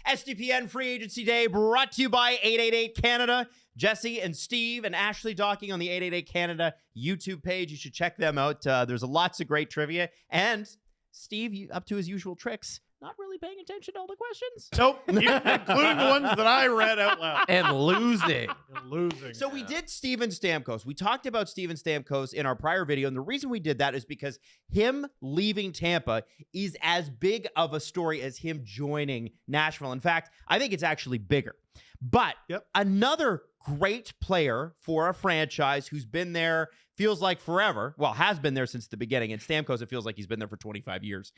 SDPN Free Agency Day brought to you by 888 Canada. Jesse and Steve and Ashley Docking on the 888 Canada YouTube page. You should check them out. There's lots of great trivia. And Steve, up to his usual tricks, not really paying attention to all the questions. Nope, including the ones that I read out loud. And losing. So we did Steven Stamkos. We talked about Steven Stamkos in our prior video, and the reason we did that is because him leaving Tampa is as big of a story as him joining Nashville. In fact, I think it's actually bigger. But another great player for a franchise who's been there, feels like forever, well, has been there since the beginning, and Stamkos, it feels like he's been there for 25 years,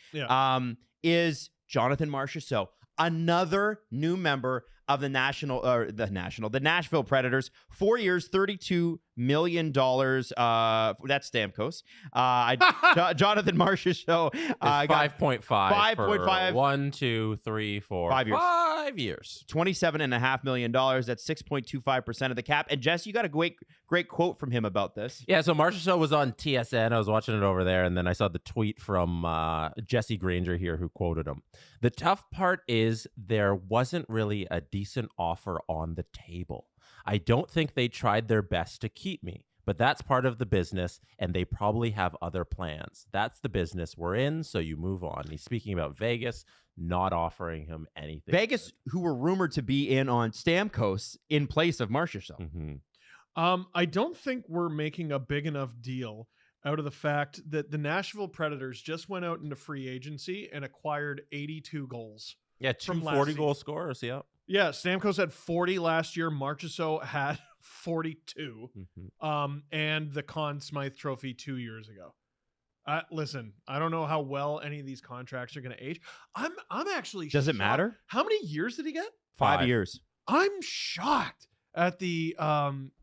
is Jonathan Marchessault, another new member of the Nashville Predators. 4 years, $32 million. That's Stamkos. Jonathan Marchessault. 5.5. 5.5. 1, 2, 3, 4. 5 years. 5 years. $27.5 million. That's 6.25% of the cap. And Jess, you got a great quote from him about this. Yeah, so Marchessault was on TSN. I was watching it over there, and then I saw the tweet from Jesse Granger here who quoted him. The tough part is there wasn't really a decent offer on the table. I don't think they tried their best to keep me, but that's part of the business, and they probably have other plans. That's the business we're in, so you move on. He's speaking about Vegas not offering him anything. Vegas, who were rumored to be in on Stamkos in place of Marchessault. Mm-hmm. I don't think we're making a big enough deal out of the fact that the Nashville Predators just went out into free agency and acquired 82 goals. Yeah, two 40-goal scorers, yeah. Yeah, Stamkos had 40 last year. Marchessault had 42. Mm-hmm. And the Conn Smythe Trophy 2 years ago. Listen, I don't know how well any of these contracts are going to age. I'm actually Does it matter? How many years did he get? 5 years. I'm shocked at the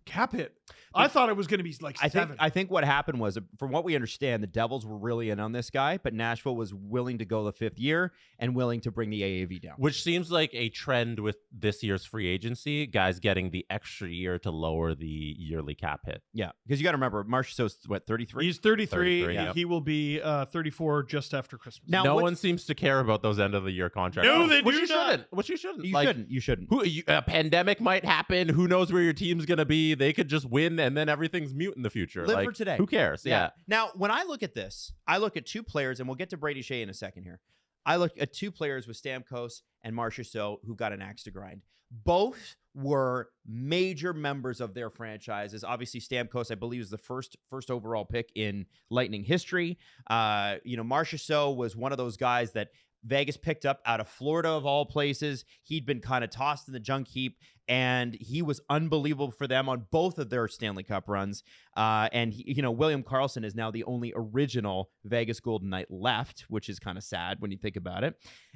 cap hit. I thought it was going to be like 7. I think what happened was, from what we understand, the Devils were really in on this guy, but Nashville was willing to go the 5th year and willing to bring the AAV down. Which seems like a trend with this year's free agency, guys getting the extra year to lower the yearly cap hit. Yeah, because you got to remember, Marchessault's, what, 33? He's 33. 33, yeah. He will be 34 just after Christmas. Now, no one seems to care about those end of the year contracts. No, they Which do you not. shouldn't. Which you shouldn't. You shouldn't. A pandemic might happen. Who knows where your team's going to be? They could just win, and then everyth's mute in the future. Live for today. Who cares? Yeah. Now, when I look at this, I look at two players, and we'll get to Brady Skjei in a second here. I look at two players with Stamkos and Marchessault who got an axe to grind. Both were major members of their franchises. Obviously, Stamkos, I believe, is the first overall pick in Lightning history. Marchessault was one of those guys that Vegas picked up out of Florida, of all places. He'd been kind of tossed in the junk heap, and he was unbelievable for them on both of their Stanley Cup runs. William Karlsson is now the only original Vegas Golden Knight left, which is kind of sad when you think about it.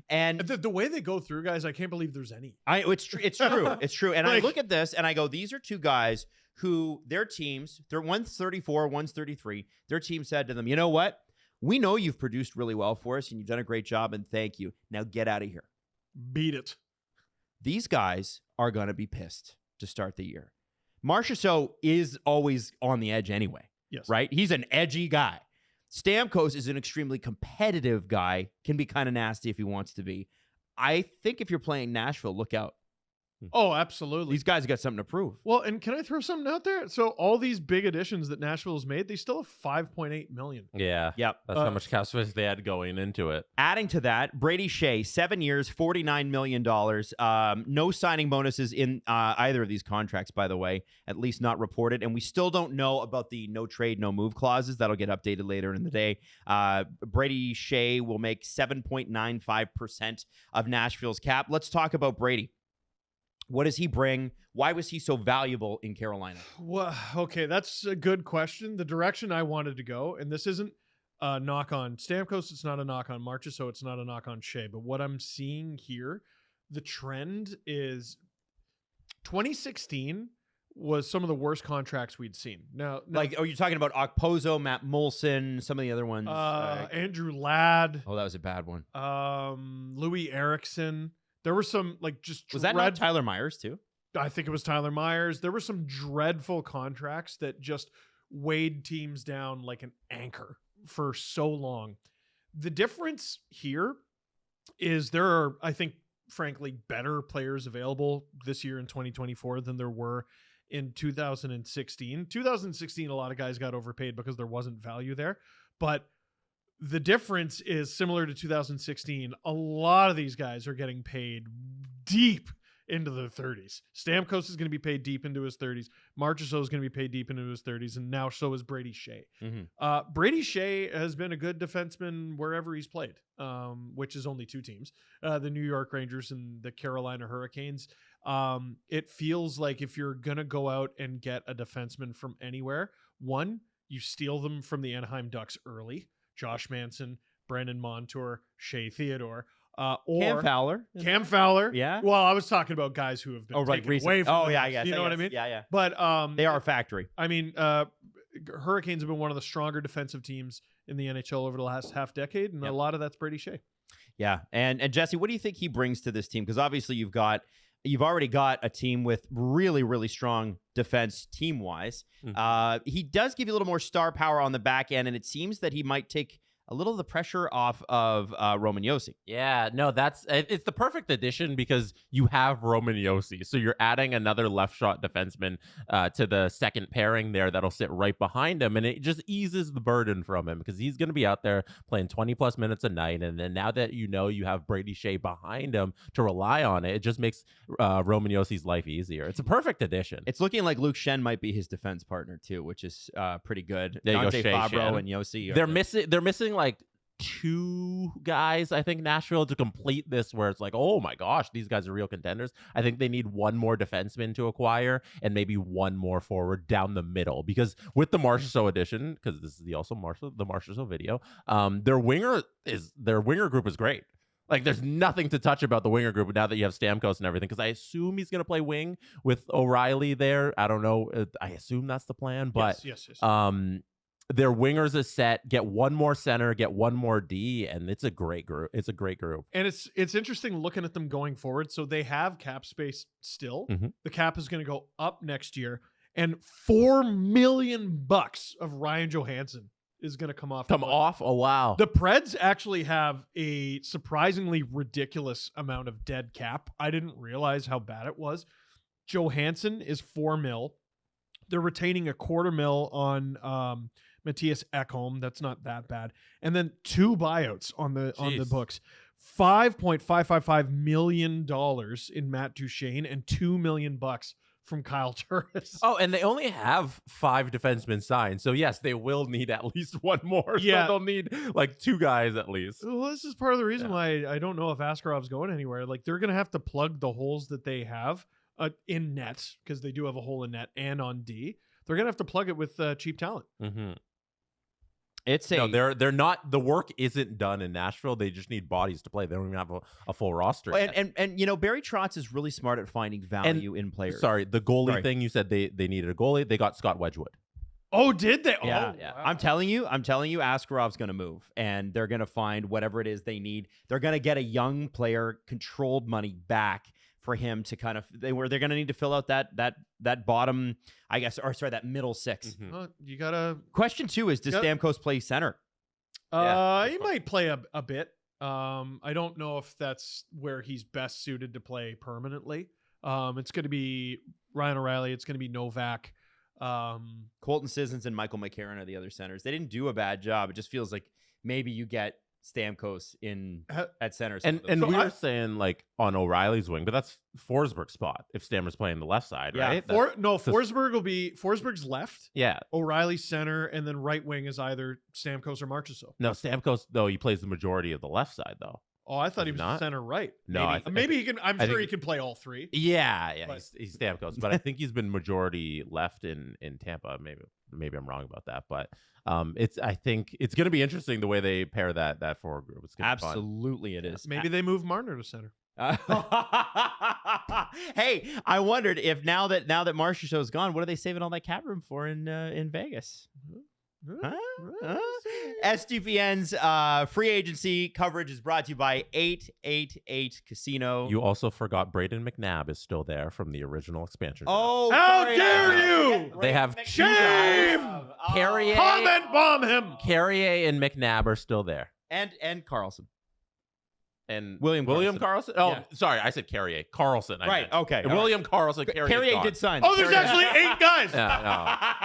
And the way they go through, guys, I can't believe there's any. It's true. It's true. And I look at this and I go, these are two guys who their teams, one's 34, one's 33. Their team said to them, you know what? We know you've produced really well for us and you've done a great job, and thank you. Now get out of here. Beat it. These guys are going to be pissed to start the year. Marchessault is always on the edge anyway. Yes. Right? He's an edgy guy. Stamkos is an extremely competitive guy, can be kind of nasty if he wants to be. I think if you're playing Nashville, look out. Oh, absolutely. These guys got something to prove. Well, and can I throw something out there? So all these big additions that Nashville has made, they still have $5.8 million. Yeah. Yep. That's how much cap space they had going into it. Adding to that, Brady Skjei, 7 years, $49 million. No signing bonuses in either of these contracts, by the way, at least not reported. And we still don't know about the no trade, no move clauses. That'll get updated later in the day. Brady Skjei will make 7.95% of Nashville's cap. Let's talk about Brady. What does he bring? Why was he so valuable in Carolina? Well, okay, that's a good question. The direction I wanted to go, and this isn't a knock on Stamkos, it's not a knock on Marchessault, it's not a knock on Skjei, but what I'm seeing here, the trend is 2016 was some of the worst contracts we'd seen. Now you're talking about Okposo, Matt Molson, some of the other ones. Andrew Ladd. Oh, that was a bad one. Louis Eriksson. There were some was that not Tyler Myers too? I think it was Tyler Myers. There were some dreadful contracts that just weighed teams down like an anchor for so long. The difference here is there are, I think, frankly, better players available this year in 2024 than there were in 2016. 2016, a lot of guys got overpaid because there wasn't value there. But the difference is similar to 2016. A lot of these guys are getting paid deep into their 30s. Stamkos is going to be paid deep into his 30s. Marchessault is going to be paid deep into his 30s, and now so is Brady Skjei. Brady Skjei has been a good defenseman wherever he's played, which is only 2 teams, the New York Rangers and the Carolina Hurricanes. It feels like if you're going to go out and get a defenseman from anywhere, one, you steal them from the Anaheim Ducks early. Josh Manson, Brandon Montour, Shea Theodore. Or Cam Fowler. Yeah. Well, I was talking about guys who have been taken away from the yeah, Ducks, you know what I mean? Yeah. But They are a factory. I mean, Hurricanes have been one of the stronger defensive teams in the NHL over the last half decade, and a lot of that's Brady Skjei. Yeah. And Jesse, what do you think he brings to this team? Because obviously you've already got a team with really, really strong defense team-wise. He does give you a little more star power on the back end, and it seems that he might take a little of the pressure off of Roman Josi. Yeah, no, it's the perfect addition because you have Roman Josi. So you're adding another left shot defenseman to the second pairing there that'll sit right behind him. And it just eases the burden from him because he's going to be out there playing 20 plus minutes a night. And then now that you have Brady Skjei behind him to rely on it just makes Roman Josi's life easier. It's a perfect addition. It's looking like Luke Schenn might be his defense partner too, which is pretty good. There you go, Dante Shea, Fabro Schenn. and Josi. They're missing like 2 guys, I think, Nashville, to complete this where it's like, oh my gosh, these guys are real contenders. I think they need 1 more defenseman to acquire and maybe 1 more forward down the middle, because with the Marchessault edition, because this is the Marchessault video, their winger group is great. Like, there's nothing to touch about the winger group now that you have Stamkos and everything, because I assume he's going to play wing with O'Reilly there. I don't know. I assume that's the plan, but yes. their wingers is set. Get 1 more center, get 1 more D, and it's a great group. It's a great group. And it's interesting looking at them going forward. So they have cap space still. The cap is going to go up next year, and $4 million of Ryan Johansson is going to come off. Oh, wow. The Preds actually have a surprisingly ridiculous amount of dead cap. I didn't realize how bad it was. Johansson is $4 million. They're retaining $250,000 on Matthias Ekholm. That's not that bad. And then 2 buyouts on the books. $5.555 million in Matt Duchene and $2 million from Kyle Turris. Oh, and they only have 5 defensemen signed. So yes, they will need at least 1 more. Yeah. So they'll need like 2 guys at least. Well, this is part of the reason why I don't know if Askarov's going anywhere. Like, they're going to have to plug the holes that they have in net, because they do have a hole in net, and on D. They're going to have to plug it with cheap talent. They're not. The work isn't done in Nashville. They just need bodies to play. They don't even have a full roster. And Barry Trotz is really smart at finding value in players. Sorry, the goalie thing. You said they needed a goalie. They got Scott Wedgwood. Oh, did they? Yeah. Wow. I'm telling you, Askarov's going to move, and they're going to find whatever it is they need. They're going to get a young player controlled money back for him to kind of they're going to need to fill out that bottom, I guess, or sorry, that middle 6. Well, you gotta. Question 2 is, does Stamkos play center? He might play a bit. I don't know if that's where he's best suited to play permanently. It's going to be Ryan O'Reilly. It's going to be Novak. Colton Sissons and Michael McCarron are the other centers. They didn't do a bad job. It just feels like maybe you get Stamkos at center. And we were saying like on O'Reilly's wing, but that's Forsberg's spot if Stammer's playing the left side, right? Forsberg's left. Yeah. O'Reilly's center, and then right wing is either Stamkos or Marchessault. No, Stamkos, though, he plays the majority of the left side, though. Oh, I thought he was center right. No, maybe he can. I'm sure he can play all 3. Yeah, he's Stamkos, but I think he's been majority left in Tampa. Maybe I'm wrong about that, but I think it's going to be interesting the way they pair that forward group. It's gonna be fun. Absolutely, it is. Maybe they move Marner to center. Hey, I wondered if now that Marchessault's gone, what are they saving all that cap room for in Vegas? SGPN's free agency coverage is brought to you by 888 Casino. You also forgot Braden McNabb is still there from the original expansion. Oh, how dare you! They have shame. Carrier, comment bomb him. Carrier and McNabb are still there, and Carlson. and William Karlsson. Oh, Yeah. sorry, I said Carrier. Carlson. I Right. meant. Okay. And William Karlsson. Carrier did sign. Oh, there's actually 8 guys. Yeah,